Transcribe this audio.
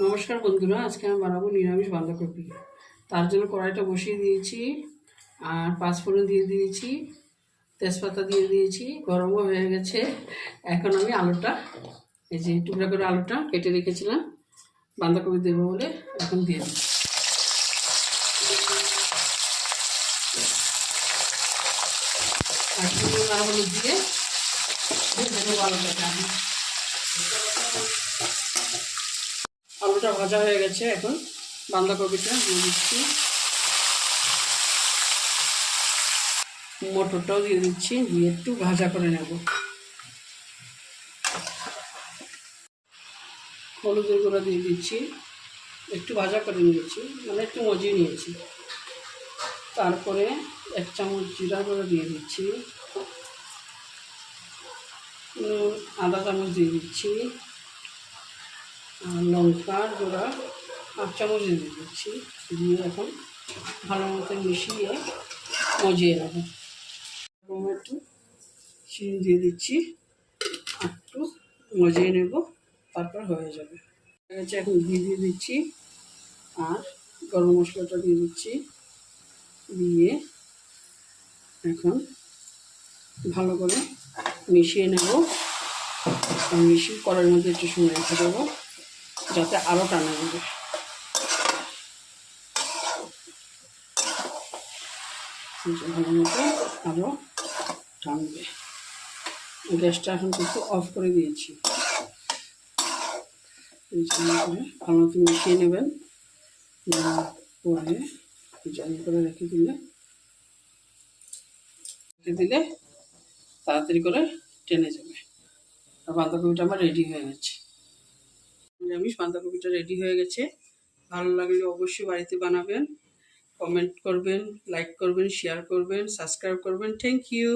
নমস্কার বন্ধুরা, আজকে আমি বানাবো নিরামিষ বাঁধাকপি। তার জন্য কড়াইটা বসিয়ে দিয়েছি আর পাঁচফোড়ন দিয়ে দিয়েছি, তেজপাতা দিয়ে দিয়েছি, গরমও হয়ে গেছে। এখন আমি আলুটা, এই যে টুকরা করে আলুটা কেটে রেখেছিলাম বাঁধাকপি দেবো বলে, এখন দিয়ে দিচ্ছি। আর হলুদ দিয়ে দেবো আলুটাকে। আলুটা ভাজা হয়ে গেছে, এখন বাঁধাকপিটা দিয়ে দিচ্ছি, মটরটাও দিয়ে দিচ্ছি, দিয়ে একটু ভাজা করে নেব। হলুদের গুঁড়া দিয়ে দিচ্ছি, একটু ভাজা করে নিয়েছি, মানে একটু মজিয়ে নিয়েছি। তারপরে 1 চামচ জিরা গুঁড়ো দিয়ে দিচ্ছি, আধা চামচ দিয়ে দিচ্ছি, আর লঙ্কার গুঁড়া 1 চামচ দিয়ে দিচ্ছি। দিয়ে এখন ভালো মতো মিশিয়ে মজিয়ে নেব। একটু চিনি দিয়ে দিচ্ছি, একটু মজিয়ে নেব, তারপর হয়ে যাবে। এখন ঘি দিয়ে দিচ্ছি আর গরম মশলাটা দিয়ে দিচ্ছি, দিয়ে এখন ভালো করে মিশিয়ে নেব। মিশিয়ে কড়াইয়ের মধ্যে একটু সময় রেখে দেবো যাতে আরও টানা যাবে। ভালো মতো আরও টানবে। গ্যাসটা এখন কিন্তু অফ করে দিয়েছি। ভালো মতো মিশিয়ে নেবেন, পরে জানি করে রেখে দিলে তাড়াতাড়ি করে টেনে যাবে। আর বাঁধাকপিটা আমার রেডি হয়ে গেছে। নিরামিষ বাঁধাকপিটা রেডি হয়ে গেছে। ভালো লাগলে অবশ্যই বাড়িতে বানাবেন, কমেন্ট করবেন, লাইক করবেন, শেয়ার করবেন, সাবস্ক্রাইব করবেন। Thank you.